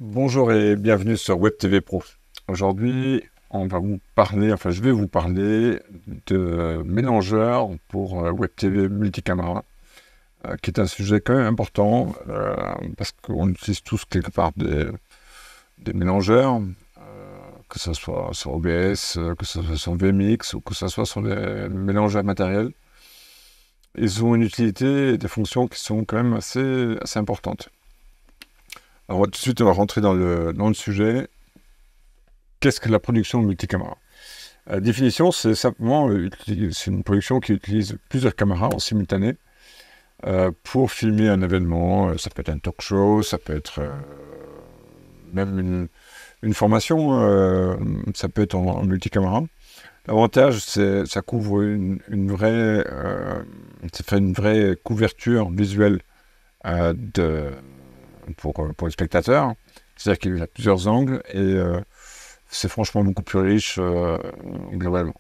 Bonjour et bienvenue sur Web TV Pro. Aujourd'hui, on va vous parler, enfin je vais vous parler de mélangeurs pour Web TV multicaméra, qui est un sujet quand même important parce qu'on utilise tous quelque part des mélangeurs, que ce soit sur OBS, que ce soit sur VMix ou que ce soit sur des mélangeurs matériels. Ils ont une utilité et des fonctions qui sont quand même assez importantes. Alors tout de suite, on va rentrer dans le sujet. Qu'est-ce que la production multicaméra? La définition, c'est simplement c'est une production qui utilise plusieurs caméras en simultané pour filmer un événement. Ça peut être un talk show, ça peut être même une formation, ça peut être en multicaméra. L'avantage, c'est ça couvre ça fait une vraie couverture visuelle pour les spectateurs. C'est-à-dire qu'il y a plusieurs angles et c'est franchement beaucoup plus riche globalement.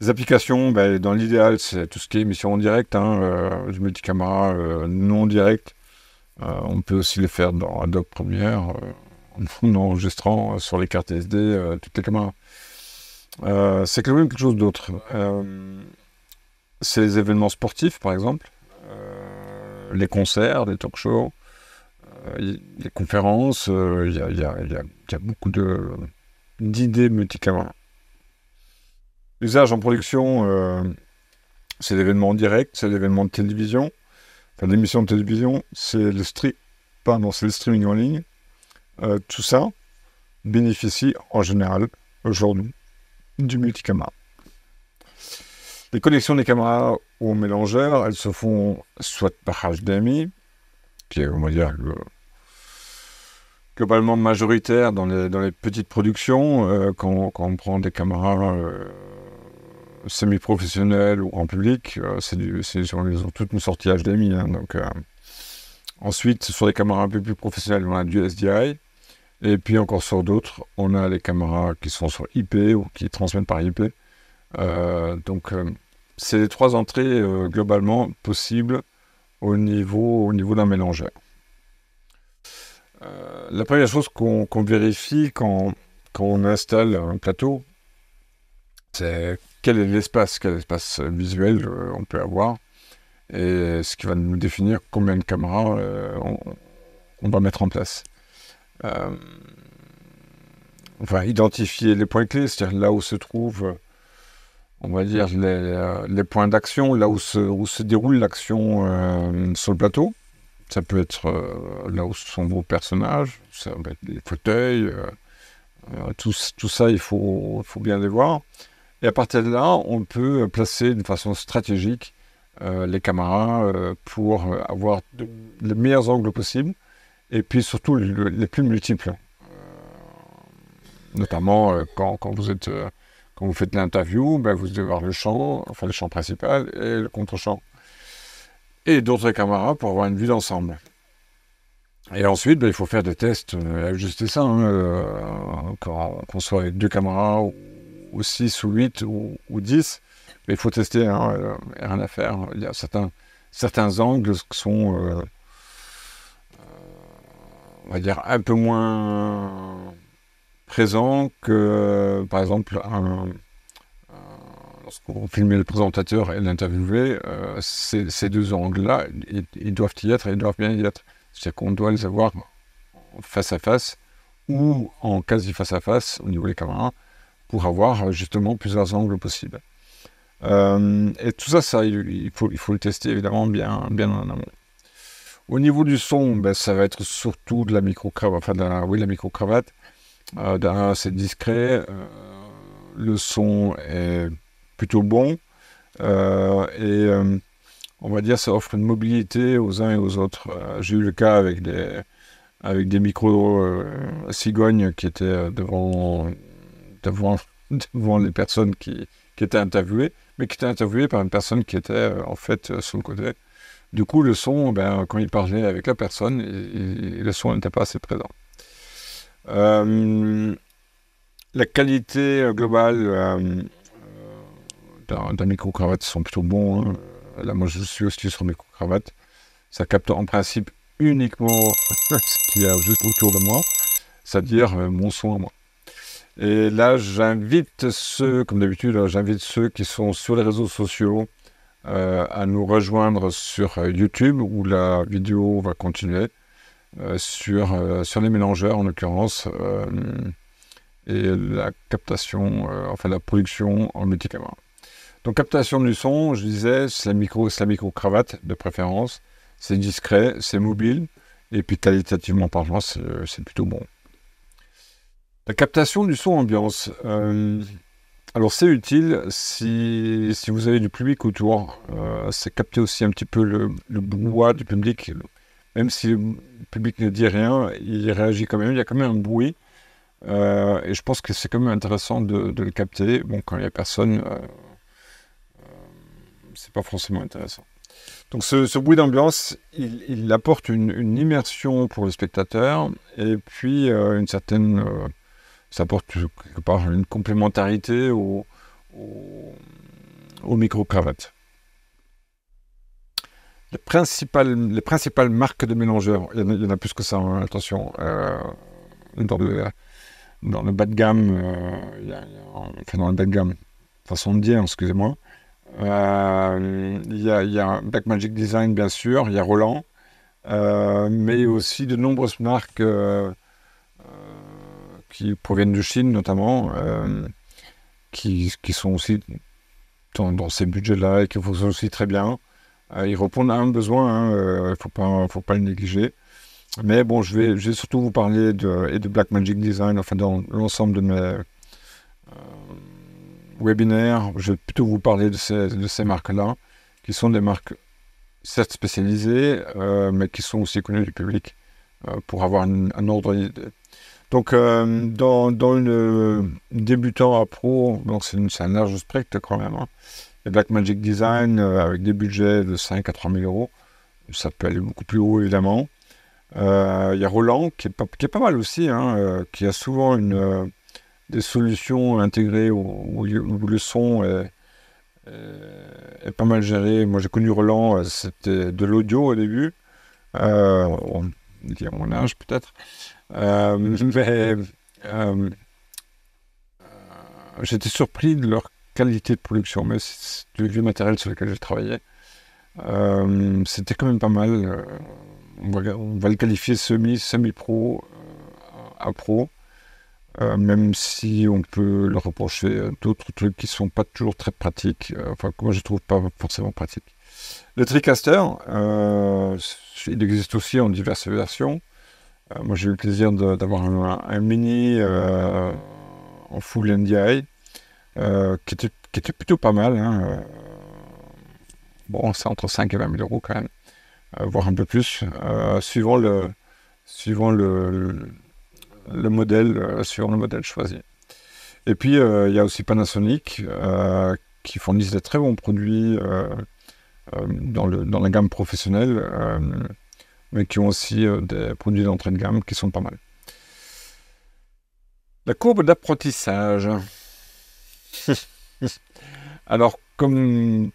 Les applications, dans l'idéal, c'est tout ce qui est émission en direct, du multicaméra non direct. On peut aussi les faire dans Adobe Premiere, en enregistrant sur les cartes SD toutes les caméras. C'est quand même quelque chose d'autre. C'est les événements sportifs, par exemple, les concerts, les talk shows, les conférences. Il y a beaucoup d'idées multicaméra. L'usage en production, c'est l'événement en direct, c'est l'événement de télévision, enfin l'émission de télévision, c'est le streaming en ligne. Tout ça bénéficie en général aujourd'hui du multicaméra. Les connexions des caméras au mélangeur, elles se font soit par HDMI, qui est, on va dire, globalement majoritaire dans les petites productions, quand on prend des caméras semi-professionnelles ou en public, ils ont toutes une sortie HDMI. Donc, ensuite, sur les caméras un peu plus professionnelles, on a du SDI. Et puis encore sur d'autres, on a les caméras qui sont sur IP ou qui transmettent par IP. C'est les trois entrées globalement possibles au niveau d'un mélangeur. La première chose qu'on vérifie quand on installe un plateau, c'est quel espace visuel on peut avoir, et ce qui va nous définir combien de caméras on va mettre en place. Enfin, identifier les points clés, c'est-à-dire là où se trouvent, on va dire, les points d'action, là où se déroule l'action sur le plateau. Ça peut être là où sont vos personnages, ça peut être les fauteuils, tout ça, il faut bien les voir. Et à partir de là, on peut placer d'une façon stratégique les caméras pour avoir les meilleurs angles possibles, et puis surtout les plus multiples. Notamment quand vous faites l'interview, vous devez voir le champ principal et le contre-champ. Et d'autres caméras pour avoir une vue d'ensemble. Et ensuite, il faut faire des tests et ajuster ça. Qu'on soit avec 2 caméras, ou 6, ou 8, ou 10. Mais il faut tester, rien à faire. Il y a certains angles qui sont, on va dire, un peu moins présents que, par exemple, lorsqu'on filme le présentateur et l'interviewé, ces deux angles-là, ils doivent y être et ils doivent bien y être. C'est-à-dire qu'on doit les avoir face à face ou en quasi face à face au niveau des caméras pour avoir justement plusieurs angles possibles. Et tout ça, il faut le tester évidemment bien en amont. Au niveau du son, ça va être surtout de la micro-cravate. La micro-cravate. C'est discret. Le son est plutôt bon. On va dire ça offre une mobilité aux uns et aux autres. J'ai eu le cas avec des micros cigognes qui étaient devant les personnes qui étaient interviewées, mais qui étaient interviewées par une personne qui était en fait sur le côté. Du coup, le son, quand il parlait avec la personne, le son n'était pas assez présent. La qualité globale d'un micro-cravate sont plutôt bons. Là, moi, je suis aussi sur micro-cravate. Ça capte en principe uniquement ce qu'il y a juste autour de moi, c'est-à-dire mon son à moi. Et là, j'invite ceux, comme d'habitude, j'invite ceux qui sont sur les réseaux sociaux à nous rejoindre sur YouTube, où la vidéo va continuer, sur les mélangeurs en l'occurrence, et la captation, enfin la production en multicaméra. Donc captation du son, je disais, c'est la micro-cravate de préférence, c'est discret, c'est mobile, et puis qualitativement parlant, c'est plutôt bon. La captation du son ambiance, alors c'est utile si vous avez du public autour, c'est capter aussi un petit peu le brouhaha du public, même si le public ne dit rien, il réagit quand même, il y a quand même un bruit, et je pense que c'est quand même intéressant de le capter. Bon, quand il n'y a personne, c'est pas forcément intéressant. Donc ce bruit d'ambiance, il apporte une immersion pour le spectateur, et puis une certaine... ça apporte quelque part une complémentarité au micro-cravate. Les principales marques de mélangeurs, il y en a plus que ça, hein, attention, dans le bas de gamme, enfin dans le bas de gamme, façon de dire, excusez-moi, il y a Blackmagic Design, bien sûr, il y a Roland, mais aussi de nombreuses marques qui proviennent de Chine notamment, qui sont aussi dans ces budgets-là et qui fonctionnent aussi très bien. Ils répondent à un besoin, il ne faut pas le négliger. Mais bon, je vais surtout vous parler de Blackmagic Design, enfin dans l'ensemble de mes webinaires. Je vais plutôt vous parler de ces marques-là, qui sont des marques certes spécialisées, mais qui sont aussi connues du public, pour avoir un ordre d'idée. Donc, dans une débutant à pro, donc c'est un large spectre quand même, hein. Et Blackmagic Design, avec des budgets de 5 à 3 000 euros, ça peut aller beaucoup plus haut évidemment. Il y a Roland qui est pas mal aussi, hein, qui a souvent des solutions intégrées où le son est pas mal géré. Moi j'ai connu Roland, c'était de l'audio au début, on dit à mon âge peut-être. Mais j'étais surpris de leur qualité de production, mais c'est du vieux matériel sur lequel j'ai travaillé. C'était quand même pas mal. On va le qualifier semi-pro à pro, même si on peut leur reprocher d'autres trucs qui sont pas toujours très pratiques, enfin que moi je trouve pas forcément pratiques. Le TriCaster, il existe aussi en diverses versions. Moi, j'ai eu le plaisir d'avoir un mini en full NDI qui était plutôt pas mal, hein. Bon, c'est entre 5 et 20 000 euros quand même, voire un peu plus, suivant le modèle, suivant le modèle choisi. Et puis, il y a aussi Panasonic qui fournissent des très bons produits dans la gamme professionnelle, mais qui ont aussi des produits d'entrée de gamme qui sont pas mal. La courbe d'apprentissage. Alors, comme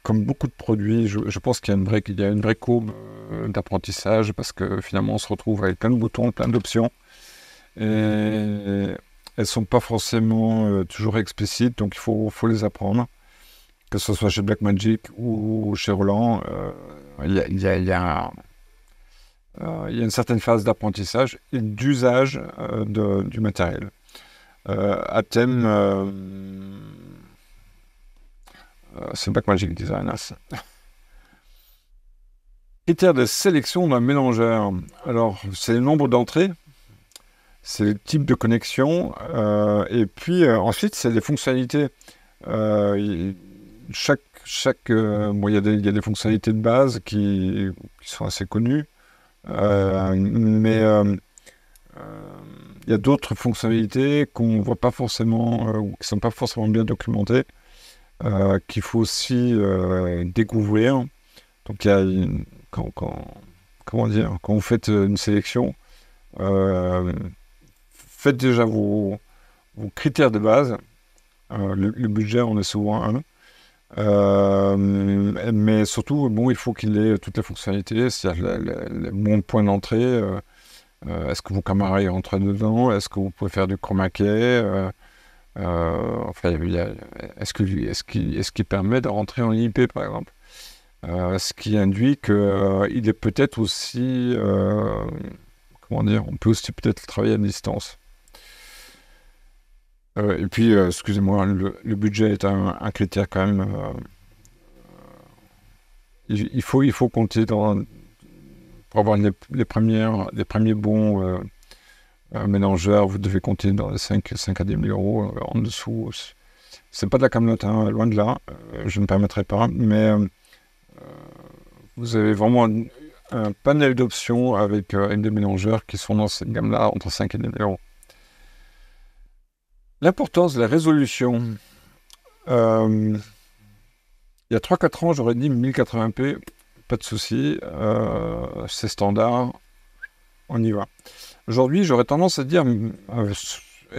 beaucoup de produits, je pense qu'il y a une vraie courbe d'apprentissage, parce que finalement, on se retrouve avec plein de boutons, plein d'options, et elles ne sont pas forcément toujours explicites, donc il faut les apprendre. Que ce soit chez Blackmagic ou chez Roland, il y a une certaine phase d'apprentissage et d'usage du matériel. À thème, c'est Blackmagic Design. Critères de sélection d'un mélangeur. Alors, c'est le nombre d'entrées, c'est le type de connexion, et puis ensuite, c'est les fonctionnalités. Bon, il y a des fonctionnalités de base qui sont assez connues, mais il y a d'autres fonctionnalités qu'on ne voit pas forcément, ou qui ne sont pas forcément bien documentées, qu'il faut aussi découvrir. Donc, il y a comment dire, quand vous faites une sélection, faites déjà vos critères de base. Le budget, on est souvent un. Mais surtout, bon, il faut qu'il ait toutes les fonctionnalités, c'est-à-dire les bons points d'entrée. Est-ce que vos caméras y rentrent dedans? Est-ce que vous pouvez faire du chroma key? Enfin, est-ce qu'il permet de rentrer en IP, par exemple? Ce qui induit qu'il est peut-être aussi, comment dire, on peut aussi peut-être travailler à distance. Et puis, excusez-moi, le budget est un critère quand même. Il faut compter pour avoir les premiers bons mélangeurs, vous devez compter dans les 5 à 10 000 euros. En dessous, c'est pas de la camelote, hein, loin de là. Je ne me permettrai pas, mais vous avez vraiment un panel d'options avec des mélangeurs qui sont dans cette gamme-là, entre 5 et 10 000 euros. L'importance de la résolution. Il y a 3-4 ans, j'aurais dit 1080p, pas de souci, c'est standard, on y va. Aujourd'hui, j'aurais tendance à dire, et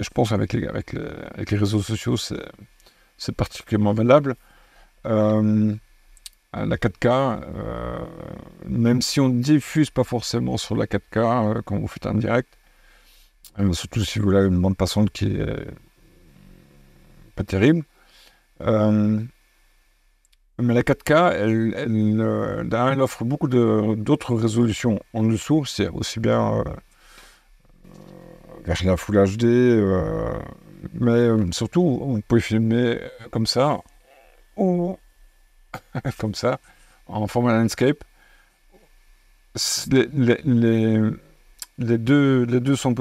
je pense avec les réseaux sociaux, c'est particulièrement valable, la 4K, même si on ne diffuse pas forcément sur la 4K quand vous faites un direct, surtout si vous avez une bande passante qui est pas terrible. Mais la 4K, elle offre beaucoup d'autres résolutions en dessous. C'est aussi bien vers la Full HD, mais surtout, vous pouvez filmer comme ça, ou comme ça, en format landscape. Les deux sont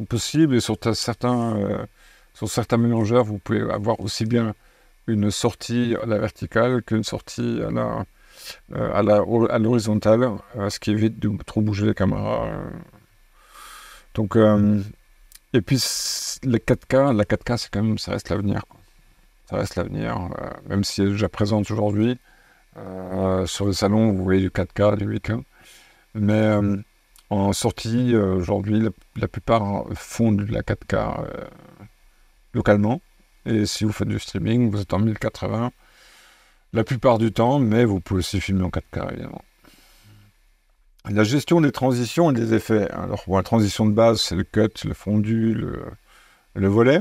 possibles, et sur certains mélangeurs, vous pouvez avoir aussi bien une sortie à la verticale qu'une sortie à l'horizontale, ce qui évite de trop bouger les caméras. Donc, et puis la 4K, c'est quand même, ça reste l'avenir. Ça reste l'avenir, même si elle est déjà présente aujourd'hui. Sur le salon, vous voyez du 4K, du 8K. Mais en sortie, aujourd'hui, la plupart font de la 4K localement. Et si vous faites du streaming, vous êtes en 1080 la plupart du temps, mais vous pouvez aussi filmer en 4K, évidemment. La gestion des transitions et des effets. Alors, bon, la transition de base, c'est le cut, le fondu, le volet,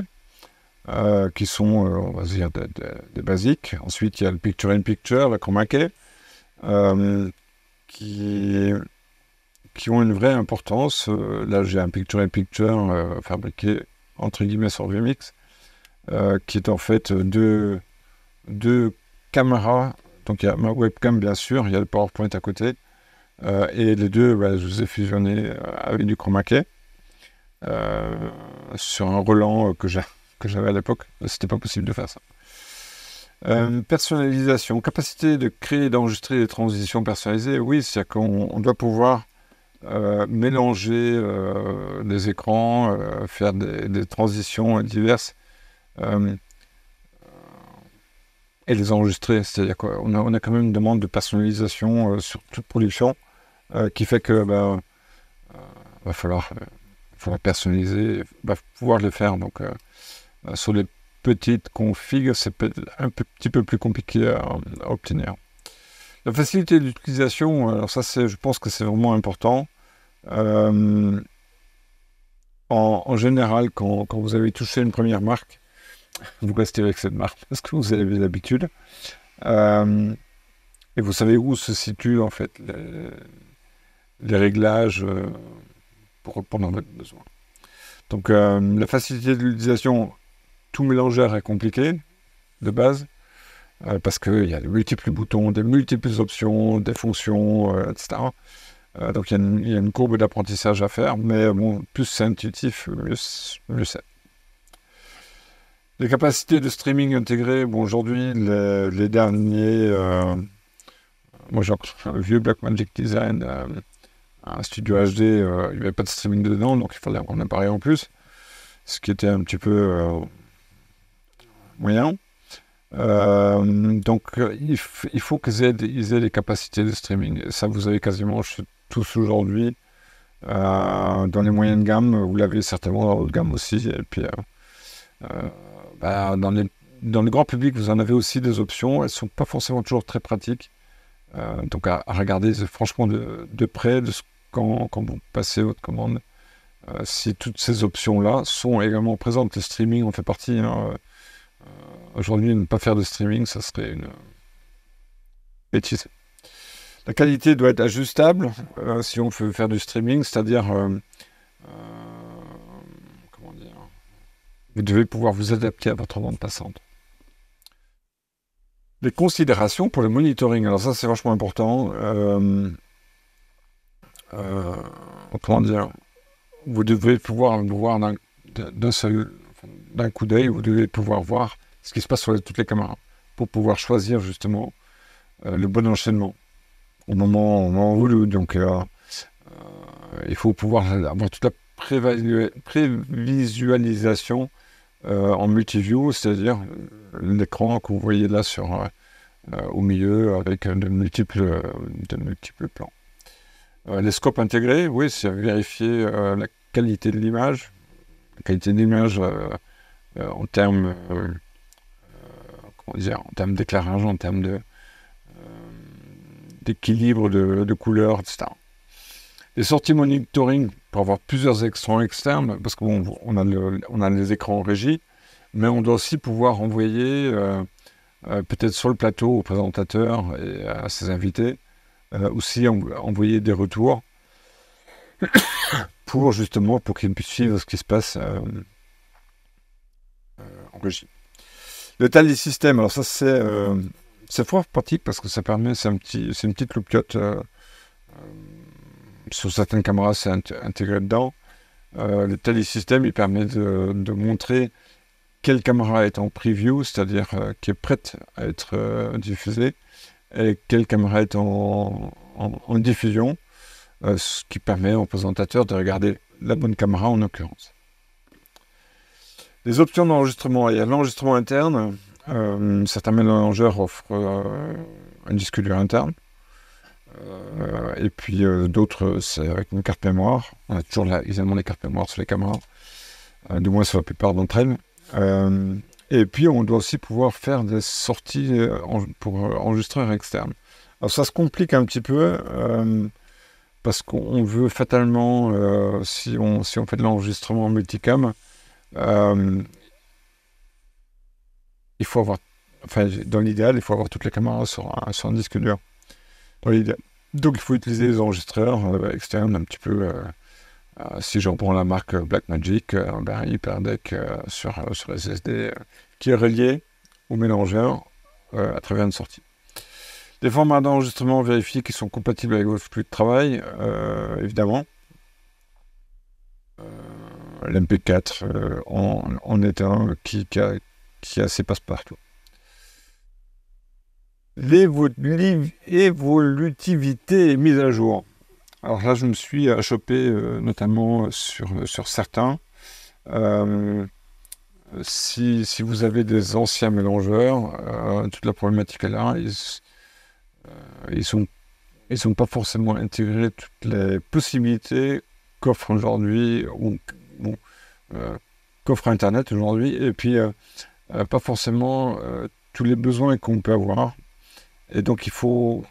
qui sont, on va dire, des basiques. Ensuite, il y a le picture-in-picture, la chroma key, qui ont une vraie importance. Là, j'ai un picture-in-picture fabriqué, entre guillemets, sur VMix, qui est en fait deux caméras. Donc, il y a ma webcam, bien sûr, il y a le PowerPoint à côté. Et les deux, je les ai fusionnés avec du chroma key sur un Roland que j'avais à l'époque. C'était pas possible de faire ça. Personnalisation, capacité de créer et d'enregistrer des transitions personnalisées. Oui, c'est-à-dire qu'on doit pouvoir mélanger des écrans, faire des transitions diverses et les enregistrer. C'est-à-dire qu'on a quand même une demande de personnalisation sur toute production. Qui fait que va falloir personnaliser, va pouvoir le faire. Donc, sur les petites configs, c'est peut-être petit peu plus compliqué à obtenir. La facilité d'utilisation, alors ça, je pense que c'est vraiment important. En général, quand vous avez touché une première marque, vous restez avec cette marque parce que vous avez l'habitude. Et vous savez où se situent en fait les réglages pour répondre à votre besoin. Donc la facilité d'utilisation, tout mélangeur est compliqué de base, parce qu'il y a de multiples boutons, des multiples options, des fonctions, etc. Donc il y a une courbe d'apprentissage à faire, mais bon, plus c'est intuitif, mieux c'est. Les capacités de streaming intégrées, bon, aujourd'hui, les derniers... moi j'ai un vieux Blackmagic Design, un studio HD, il n'y avait pas de streaming dedans, donc il fallait avoir un appareil en plus, ce qui était un petit peu moyen. Donc il faut qu'ils aient des capacités de streaming. Et ça, vous avez quasiment tous aujourd'hui. Dans les moyennes gammes, vous l'avez certainement dans la haute gamme aussi. Et puis dans dans le grand public, vous en avez aussi des options. Elles ne sont pas forcément toujours très pratiques. Donc à regarder franchement de près quand vous passez votre commande. Si toutes ces options-là sont également présentes. Le streaming en fait partie. Hein. Aujourd'hui, ne pas faire de streaming, ça serait une bêtise. La qualité doit être ajustable si on veut faire du streaming, c'est-à-dire, comment dire, vous devez pouvoir vous adapter à votre bande passante. Les considérations pour le monitoring, alors ça c'est vachement important. Comment dire, vous devez pouvoir voir d'un coup d'œil, vous devez pouvoir voir ce qui se passe sur toutes les caméras pour pouvoir choisir justement le bon enchaînement au moment voulu. Donc il faut pouvoir avoir toute la prévisualisation en multiview, c'est-à-dire l'écran que vous voyez là au milieu avec de multiples plans. Les scopes intégrés, oui, c'est vérifier la qualité de l'image. La qualité de l'image en termes d'éclairage, en termes d'équilibre de couleurs, etc. Les sorties monitoring pour avoir plusieurs écrans externes, parce qu'on a les écrans en régie, mais on doit aussi pouvoir envoyer peut-être sur le plateau au présentateur et à ses invités, aussi envoyer des retours pour qu'ils puissent suivre ce qui se passe en régie. Le tally system, alors ça c'est fort pratique parce que ça permet, c'est une petite loupiote. Sur certaines caméras, c'est intégré dedans. Le tally system, il permet de montrer quelle caméra est en preview, c'est-à-dire qui est prête à être diffusée, et quelle caméra est en diffusion, ce qui permet au présentateur de regarder la bonne caméra en l'occurrence. Les options d'enregistrement, il y a l'enregistrement interne. Certains mélangeurs offrent un disque dur interne. Et puis d'autres, c'est avec une carte mémoire. On a toujours évidemment les cartes mémoire sur les caméras, du moins sur la plupart d'entre elles. Et puis on doit aussi pouvoir faire des sorties pour enregistreurs externes. Alors ça se complique un petit peu parce qu'on veut fatalement, si on fait de l'enregistrement multicam, il faut avoir, dans l'idéal, il faut avoir toutes les caméras sur un disque dur. Dans l'idéal. Donc il faut utiliser les enregistreurs externes un petit peu. Si je reprends la marque Blackmagic, HyperDeck sur SSD qui est relié au mélangeur à travers une sortie. Les formats d'enregistrement vérifiés qui sont compatibles avec votre flux de travail, évidemment. L'MP4 en est un qui est assez passe-partout. L'évolutivité est mise à jour. Alors là, je me suis chopé notamment sur certains. Si vous avez des anciens mélangeurs, toute la problématique est là. Ils sont pas forcément intégrés toutes les possibilités qu'offre aujourd'hui qu'offre Internet aujourd'hui, et puis pas forcément tous les besoins qu'on peut avoir. Et donc il faut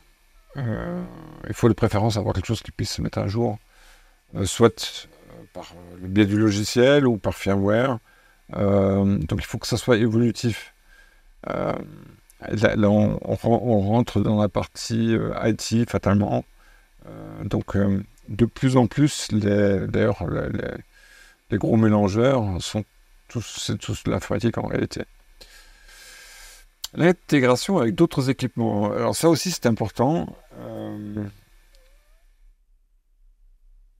de préférence avoir quelque chose qui puisse se mettre à jour, soit par le biais du logiciel ou par firmware. Donc il faut que ça soit évolutif. Là on rentre dans la partie IT fatalement. Donc de plus en plus, d'ailleurs les gros mélangeurs c'est tous de l'informatique en réalité. L'intégration avec d'autres équipements. Alors ça aussi c'est important.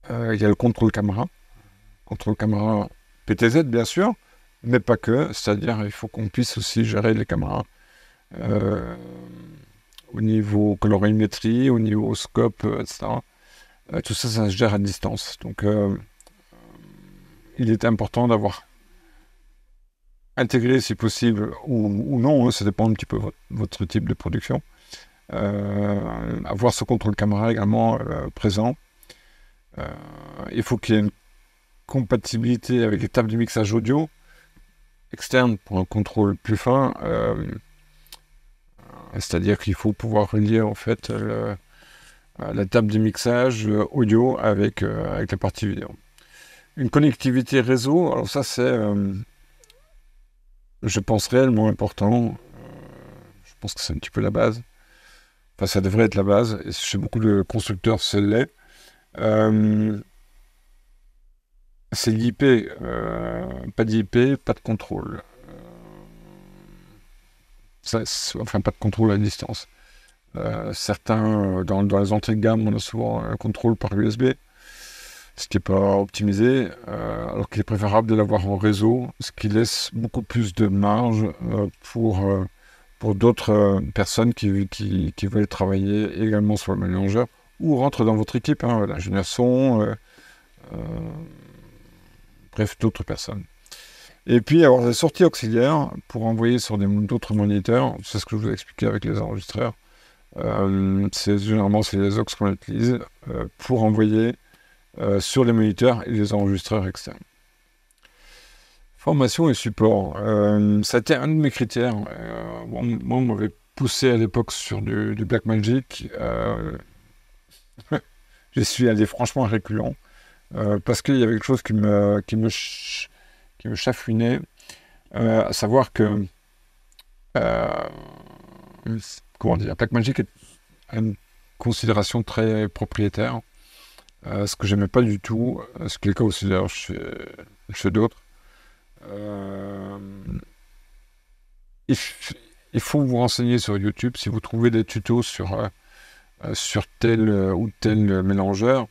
Il y a le contrôle caméra PTZ bien sûr, mais pas que. C'est-à-dire il faut qu'on puisse aussi gérer les caméras au niveau colorimétrie, au niveau scope, etc. Tout ça, ça se gère à distance. Donc il est important d'avoir intégré si possible ou non, ça dépend un petit peu de votre type de production. Avoir ce contrôle caméra également présent. Il faut qu'il y ait une compatibilité avec les tables de mixage audio. externe pour un contrôle plus fin. C'est-à-dire qu'il faut pouvoir relier en fait la table de mixage audio avec la partie vidéo. Une connectivité réseau, alors ça c'est, je pense, réellement important. Je pense que c'est un petit peu la base. Enfin, ça devrait être la base. Et chez beaucoup de constructeurs, c'est l'est. C'est l'IP. Pas d'IP, pas de contrôle. Enfin, pas de contrôle à distance. Certains, dans les entrées de gamme, on a souvent un contrôle par USB, ce qui n'est pas optimisé, alors qu'il est préférable de l'avoir en réseau, ce qui laisse beaucoup plus de marge pour d'autres personnes qui veulent travailler également sur le mélangeur ou rentrent dans votre équipe, hein, l'ingénieur son, bref, d'autres personnes. Et puis avoir des sorties auxiliaires pour envoyer sur d'autres moniteurs, c'est ce que je vous ai expliqué avec les enregistreurs. Généralement, c'est les aux qu'on utilise pour envoyer sur les moniteurs et les enregistreurs externes. Formation et support. Ça a été un de mes critères. Moi, on m'avait poussé à l'époque sur du Blackmagic. Je suis allé franchement reculant parce qu'il y avait quelque chose qui me chafouinait, à savoir que comment dire, Blackmagic a une considération très propriétaire, ce que j'aimais pas du tout, ce qui est le cas aussi d'ailleurs chez d'autres. Il faut vous renseigner sur YouTube si vous trouvez des tutos sur tel ou tel mélangeur.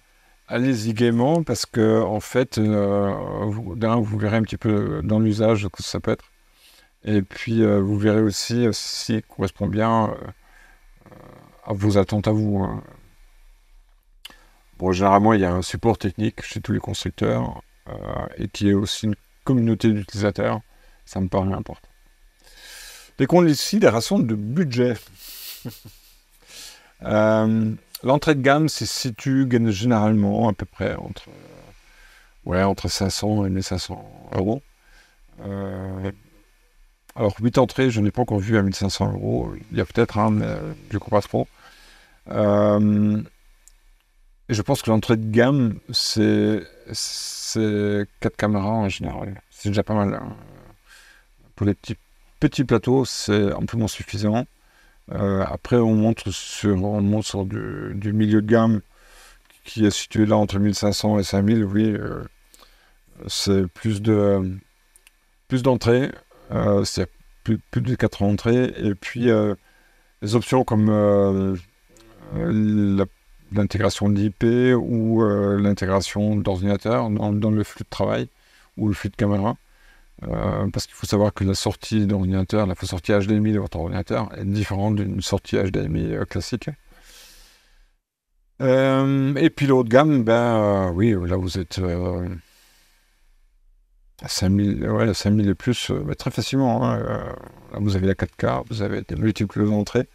Allez-y gaiement parce que en fait, vous verrez un petit peu dans l'usage ce que ça peut être. Et puis vous verrez aussi si correspond bien à vos attentes à vous. Hein. Bon, généralement, il y a un support technique chez tous les constructeurs et qui est aussi une communauté d'utilisateurs. Ça me paraît important. Les considérations de budget. L'entrée de gamme se situe généralement à peu près entre 500 et 1500 euros. Alors, 8 entrées, je n'ai pas encore vu à 1500 euros. Il y a peut-être un, mais je ne crois pas trop. Et je pense que l'entrée de gamme, c'est 4 caméras en général. C'est déjà pas mal. Hein. Pour les petits plateaux, c'est amplement suffisant. Après, on monte sur du milieu de gamme qui est situé là entre 1500 et 5000. Oui, c'est plus d'entrées. C'est plus de 4 entrées. Et puis, les options comme l'intégration d'IP ou l'intégration d'ordinateur dans le flux de travail ou le flux de caméra. Parce qu'il faut savoir que la sortie d'ordinateur, la sortie HDMI de votre ordinateur est différente d'une sortie HDMI classique. Et puis le haut de gamme, oui, là vous êtes à 5000, ouais, 5000 et plus, très facilement. Hein, là vous avez la 4K, vous avez des multiples entrées,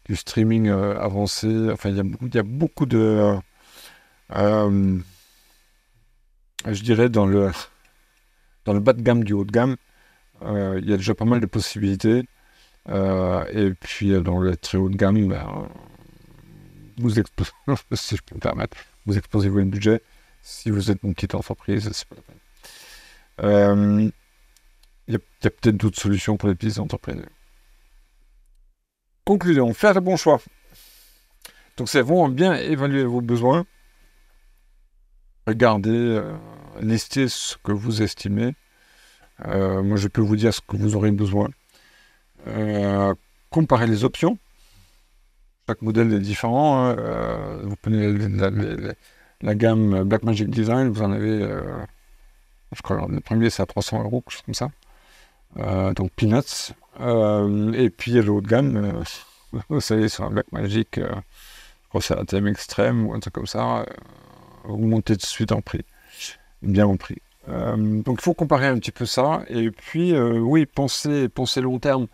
du streaming avancé, enfin il y a beaucoup de... je dirais dans le bas de gamme du haut de gamme, il y a déjà pas mal de possibilités. Et puis dans le très haut de gamme, vous exposez, si je peux me permettre, vous exposez votre budget. Si vous êtes une petite entreprise, c'est pas la peine. Il y a peut-être d'autres solutions pour les petites entreprises. Conclusion, faire le bon choix. Donc c'est vraiment bien évaluer vos besoins. Regardez, listez ce que vous estimez. Moi, je peux vous dire ce que vous aurez besoin. Comparez les options. Chaque modèle est différent. Hein. Vous prenez la gamme Blackmagic Design, vous en avez, je crois, le premier c'est à 300 euros, quelque chose comme ça. Donc Peanuts. Et puis le haut de gamme, vous savez, sur un Blackmagic, je crois que c'est la TM Extreme ou un truc comme ça, vous montez tout de suite en prix, bien en prix. Donc il faut comparer un petit peu ça, et puis oui, pensez long terme.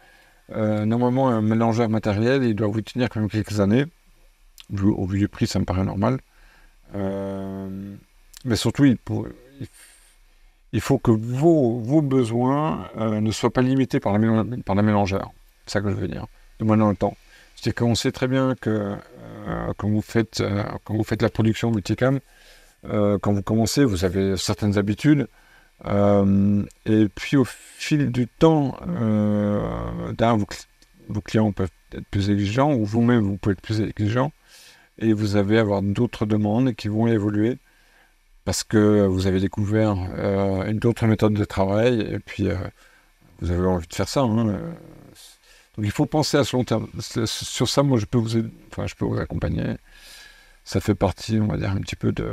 Normalement, un mélangeur matériel, il doit vous tenir quand même quelques années. Au vu du prix, ça me paraît normal. Mais surtout, il il faut que vos besoins ne soient pas limités par la mélangeur. C'est ça que je veux dire, de moins dans le temps. C'est qu'on sait très bien que quand vous faites la production multicam, quand vous commencez, vous avez certaines habitudes. Et puis au fil du temps, vos clients peuvent être plus exigeants, ou vous-même vous pouvez être plus exigeant, et vous allez avoir d'autres demandes qui vont évoluer parce que vous avez découvert une autre méthode de travail, et puis vous avez envie de faire ça. Hein. Donc il faut penser à ce long terme. Sur ça, moi, je peux vous accompagner. Ça fait partie, on va dire, un petit peu de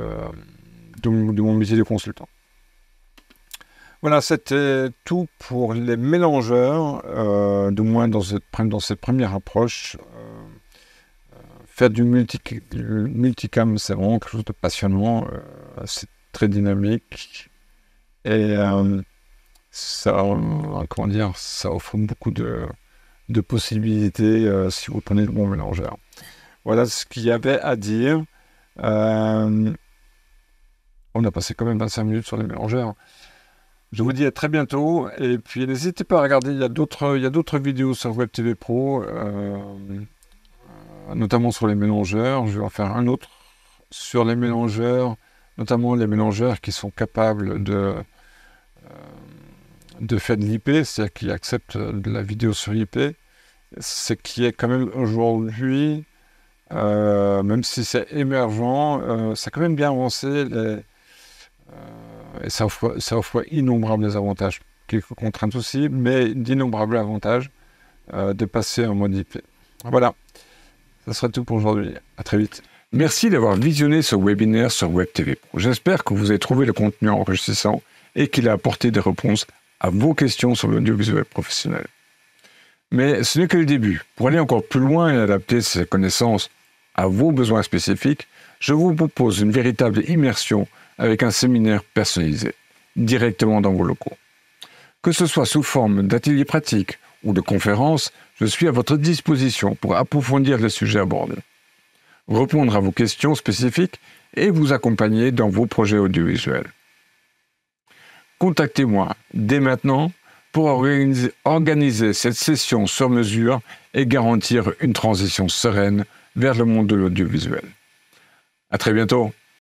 mon métier de consultant. Voilà, c'était tout pour les mélangeurs, du moins dans cette première approche. Faire du multicam, c'est vraiment quelque chose de passionnant, c'est très dynamique, et ça offre beaucoup de possibilités si vous prenez le bon mélangeur. Voilà ce qu'il y avait à dire. On a passé quand même 25 minutes sur les mélangeurs. Je vous dis à très bientôt, et puis n'hésitez pas à regarder, il y a d'autres vidéos sur Web TV Pro, notamment sur les mélangeurs. Je vais en faire un autre sur les mélangeurs, notamment les mélangeurs qui sont capables de faire de l'IP, c'est-à-dire qui acceptent de la vidéo sur IP, ce qui est quand même aujourd'hui, même si c'est émergent, ça a quand même bien avancé, et ça offre innombrables avantages, quelques contraintes aussi, mais d'innombrables avantages de passer en mode IP. Voilà, ça sera tout pour aujourd'hui. À très vite. Merci d'avoir visionné ce webinaire sur Web TV Pro. J'espère que vous avez trouvé le contenu enrichissant et qu'il a apporté des réponses à vos questions sur l'audiovisuel professionnel. Mais ce n'est que le début. Pour aller encore plus loin et adapter ces connaissances à vos besoins spécifiques, je vous propose une véritable immersion avec un séminaire personnalisé, directement dans vos locaux. Que ce soit sous forme d'atelier pratique ou de conférence, je suis à votre disposition pour approfondir les sujets abordés, répondre à vos questions spécifiques et vous accompagner dans vos projets audiovisuels. Contactez-moi dès maintenant pour organiser cette session sur mesure et garantir une transition sereine vers le monde de l'audiovisuel. À très bientôt.